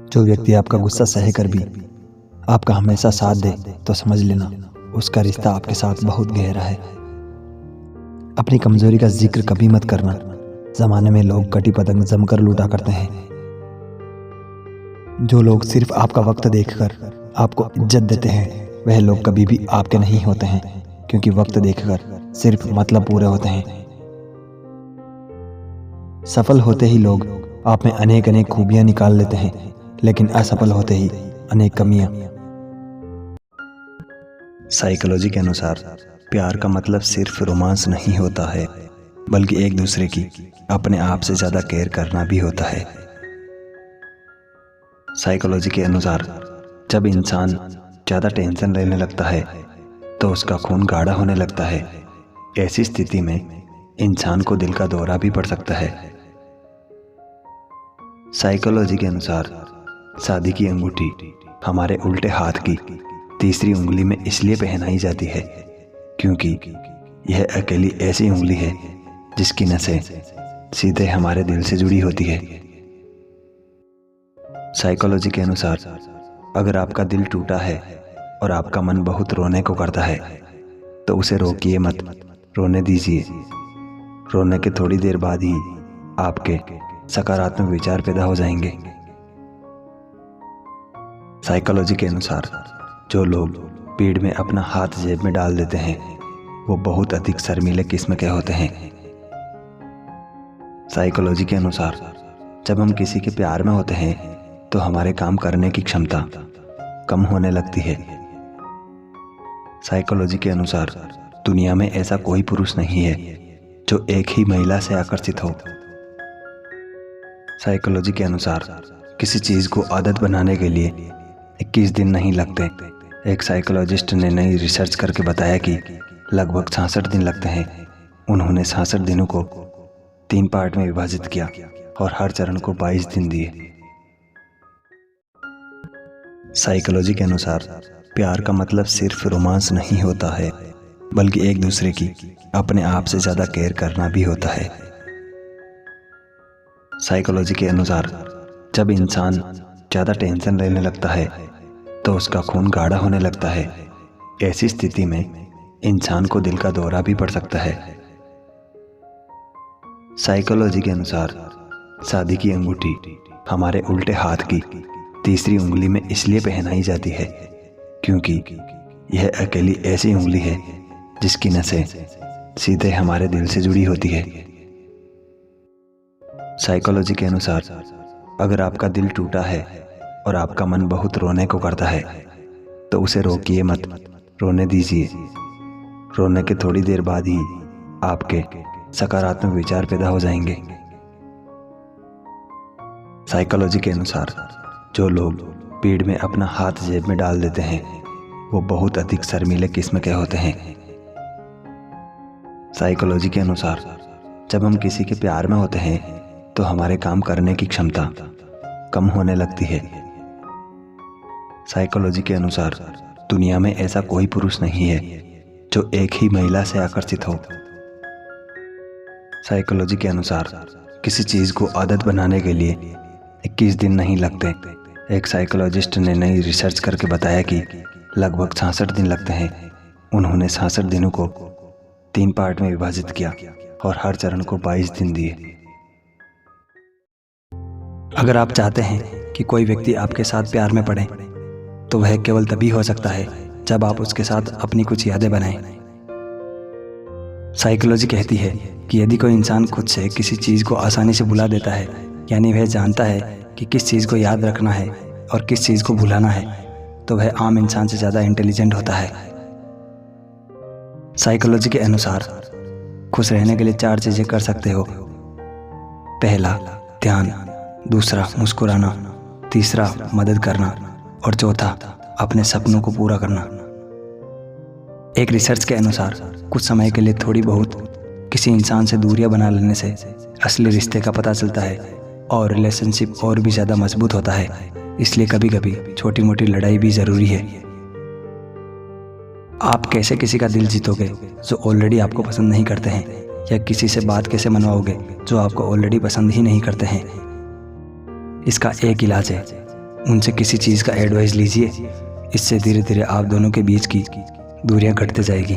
जो व्यक्ति आपका गुस्सा सह कर भी आपका हमेशा साथ दे तो समझ लेना उसका रिश्ता आपके साथ बहुत गहरा है। अपनी कमजोरी का जिक्र कभी मत करना। जमाने में लोग कटी पतंग जमकर लूटा करते हैं। जो लोग सिर्फ आपका वक्त देखकर आपको इज्जत देते हैं वह लोग कभी भी आपके नहीं होते हैं, क्योंकि वक्त देखकर सिर्फ मतलब पूरे होते हैं। सफल होते ही लोग आप में अनेक अनेक खूबियां निकाल लेते हैं, लेकिन असफल होते ही अनेक कमियां। साइकोलॉजी के अनुसार प्यार का मतलब सिर्फ रोमांस नहीं होता है, बल्कि एक दूसरे की अपने आप से ज़्यादा केयर करना भी होता है। साइकोलॉजी के अनुसार जब इंसान ज़्यादा टेंशन लेने लगता है तो उसका खून गाढ़ा होने लगता है। ऐसी स्थिति में इंसान को दिल का दौरा भी पड़ सकता है। साइकोलॉजी के अनुसार शादी की अंगूठी हमारे उल्टे हाथ की तीसरी उंगली में इसलिए पहनाई जाती है क्योंकि यह अकेली ऐसी उंगली है जिसकी नसें सीधे हमारे दिल से जुड़ी होती है। साइकोलॉजी के अनुसार अगर आपका दिल टूटा है और आपका मन बहुत रोने को करता है तो उसे रोकिए मत, रोने दीजिए। रोने के थोड़ी देर बाद ही आपके सकारात्मक विचार पैदा हो जाएंगे। साइकोलॉजी के अनुसार जो लोग भीड़ में अपना हाथ जेब में डाल देते हैं वो बहुत अधिक शर्मीले किस्म के होते हैं। साइकोलॉजी के अनुसार जब हम किसी के प्यार में होते हैं तो हमारे काम करने की क्षमता कम होने लगती है। साइकोलॉजी के अनुसार दुनिया में ऐसा कोई पुरुष नहीं है जो एक ही महिला से आकर्षित हो। साइकोलॉजी के अनुसार किसी चीज़ को आदत बनाने के लिए 21 दिन नहीं लगते। एक साइकोलॉजिस्ट ने नई रिसर्च करके बताया कि लगभग 66 दिन लगते हैं। उन्होंने 66 दिनों को 3 पार्ट में विभाजित किया और हर चरण को 22 दिन दिए। साइकोलॉजी के अनुसार प्यार का मतलब सिर्फ रोमांस नहीं होता है, बल्कि एक दूसरे की अपने आप से ज़्यादा केयर करना भी होता है। साइकोलॉजी के अनुसार जब इंसान ज़्यादा टेंशन लेने लगता है तो उसका खून गाढ़ा होने लगता है। ऐसी स्थिति में इंसान को दिल का दौरा भी पड़ सकता है। साइकोलॉजी के अनुसार शादी की अंगूठी हमारे उल्टे हाथ की तीसरी उंगली में इसलिए पहनाई जाती है क्योंकि यह अकेली ऐसी उंगली है जिसकी नसें सीधे हमारे दिल से जुड़ी होती है। साइकोलॉजी के अनुसार अगर आपका दिल टूटा है और आपका मन बहुत रोने को करता है तो उसे रोकिए मत, रोने दीजिए। रोने के थोड़ी देर बाद ही आपके सकारात्मक विचार पैदा हो जाएंगे। साइकोलॉजी के अनुसार जो लोग भीड़ में अपना हाथ जेब में डाल देते हैं वो बहुत अधिक शर्मीले किस्म के होते हैं। साइकोलॉजी के अनुसार जब हम किसी के प्यार में होते हैं तो हमारे काम करने की क्षमता कम होने लगती है। साइकोलॉजी के अनुसार दुनिया में ऐसा कोई पुरुष नहीं है जो एक ही महिला से आकर्षित हो। साइकोलॉजी के अनुसार किसी चीज़ को आदत बनाने के लिए 21 दिन नहीं लगते। एक साइकोलॉजिस्ट ने नई रिसर्च करके बताया कि लगभग 66 दिन लगते हैं। उन्होंने 66 दिनों को 3 पार्ट में विभाजित किया और हर चरण को 22 दिन दिए। अगर आप चाहते हैं कि कोई व्यक्ति आपके साथ प्यार में पड़े तो वह केवल तभी हो सकता है जब आप उसके साथ अपनी कुछ यादें बनाएं। साइकोलॉजी कहती है कि यदि कोई इंसान खुद से किसी चीज़ को आसानी से भुला देता है, यानी वह जानता है कि किस चीज़ को याद रखना है और किस चीज़ को भुलाना है, तो वह आम इंसान से ज़्यादा इंटेलिजेंट होता है। साइकोलॉजी के अनुसार खुश रहने के लिए 4 चीज़ें कर सकते हो। पहला ध्यान, दूसरा मुस्कुराना, तीसरा मदद करना और चौथा अपने सपनों को पूरा करना। एक रिसर्च के अनुसार कुछ समय के लिए थोड़ी बहुत किसी इंसान से दूरियां बना लेने से असली रिश्ते का पता चलता है और रिलेशनशिप और भी ज़्यादा मजबूत होता है। इसलिए कभी कभी छोटी मोटी लड़ाई भी ज़रूरी है। आप कैसे किसी का दिल जीतोगे जो ऑलरेडी आपको पसंद नहीं करते हैं, या किसी से बात कैसे मनवाओगे जो आपको ऑलरेडी पसंद ही नहीं करते हैं? इसका एक इलाज है, उनसे किसी चीज़ का एडवाइस लीजिए। इससे धीरे धीरे आप दोनों के बीच की दूरियां घटते जाएगी।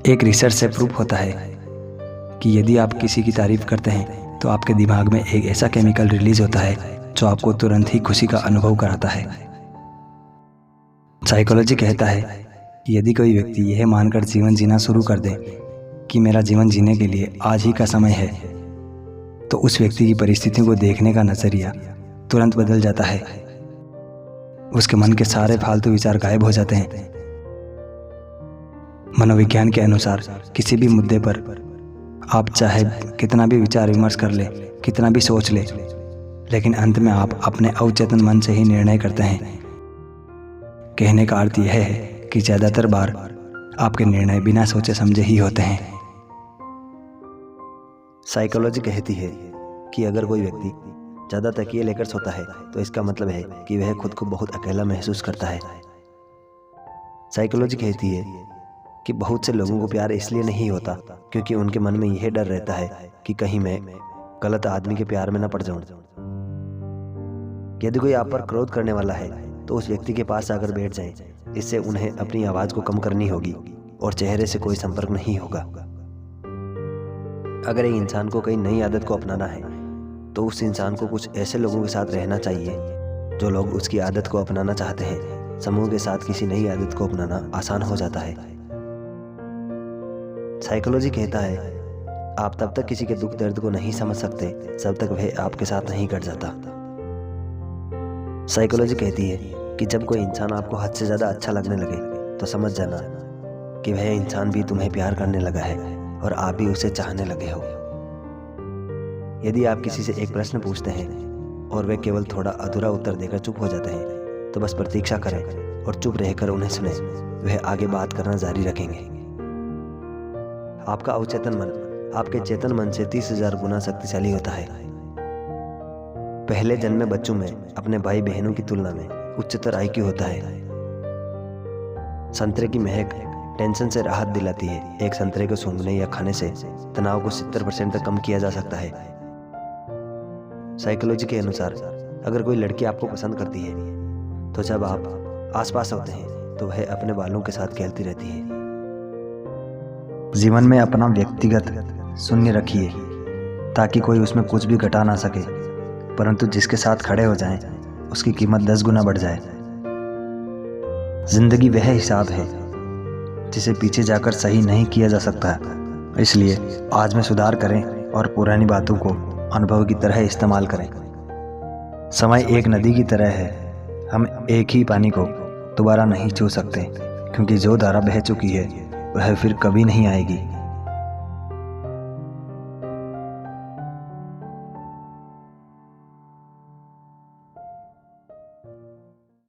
एक रिसर्च से प्रूफ होता है कि यदि आप किसी की तारीफ करते हैं तो आपके दिमाग में एक ऐसा केमिकल रिलीज होता है जो आपको तुरंत ही खुशी का अनुभव कराता है। साइकोलॉजी कहता है कि यदि कोई व्यक्ति यह मानकर जीवन जीना शुरू कर दे कि मेरा जीवन जीने के लिए आज ही का समय है, तो उस व्यक्ति की परिस्थितियों को देखने का नजरिया तुरंत बदल जाता है। उसके मन के सारे फालतू विचार गायब हो जाते हैं। मनोविज्ञान के अनुसार किसी भी मुद्दे पर आप चाहे कितना भी विचार विमर्श कर ले, कितना भी सोच ले, लेकिन अंत में आप अपने अवचेतन मन से ही निर्णय करते हैं। कहने का अर्थ यह है कि ज़्यादातर बार आपके निर्णय बिना सोचे समझे ही होते हैं। साइकोलॉजी कहती है कि अगर कोई व्यक्ति ज़्यादा तकिए लेकर सोता है तो इसका मतलब है कि वह खुद को बहुत अकेला महसूस करता है। साइकोलॉजी कहती है कि बहुत से लोगों को प्यार इसलिए नहीं होता क्योंकि उनके मन में यह डर रहता है कि कहीं मैं गलत आदमी के प्यार में न पड़ जाऊं। यदि कोई आप पर क्रोध करने वाला है तो उस व्यक्ति के पास आकर बैठ जाएं। इससे उन्हें अपनी आवाज़ को कम करनी होगी और चेहरे से कोई संपर्क नहीं होगा। अगर एक इंसान को कई नई आदत को अपनाना है तो उस इंसान को कुछ ऐसे लोगों के साथ रहना चाहिए जो लोग उसकी आदत को अपनाना चाहते हैं। समूह के साथ किसी नई आदत को अपनाना आसान हो जाता है। साइकोलॉजी कहता है आप तब तक किसी के दुख दर्द को नहीं समझ सकते जब तक वह आपके साथ नहीं घट जाता। साइकोलॉजी कहती है कि जब कोई इंसान आपको हद से ज़्यादा अच्छा लगने लगे तो समझ जाना कि वह इंसान भी तुम्हें प्यार करने लगा है और आप भी उसे चाहने लगे हो। यदि आप किसी से एक प्रश्न पूछते हैं और वे केवल थोड़ा अधूरा उत्तर देकर चुप हो जाते हैं तो बस प्रतीक्षा करें और चुप रहकर उन्हें सुने। वह आगे बात करना जारी रखेंगे। आपका अवचेतन मन आपके चेतन मन से 30,000 गुना शक्तिशाली होता है। पहले जन्मे बच्चों में अपने भाई बहनों की तुलना में उच्चतर IQ होता है। संतरे की महक टेंशन से राहत दिलाती है। एक संतरे को सूंघने या खाने से तनाव को 70% तक कम किया जा सकता है। साइकोलॉजी के अनुसार अगर कोई लड़की आपको पसंद करती है तो जब आप आसपास होते हैं तो वह अपने बालों के साथ खेलती रहती है। जीवन में अपना व्यक्तिगत शून्य रखिए ताकि कोई उसमें कुछ भी घटा ना सके, परंतु जिसके साथ खड़े हो जाएं उसकी कीमत 10 गुना बढ़ जाए। जिंदगी वह हिसाब है जिसे पीछे जाकर सही नहीं किया जा सकता। इसलिए आज में सुधार करें और पुरानी बातों को अनुभव की तरह इस्तेमाल करें। समय एक नदी की तरह है। हम एक ही पानी को दोबारा नहीं छू सकते क्योंकि जो धारा बह चुकी है वह फिर कभी नहीं आएगी।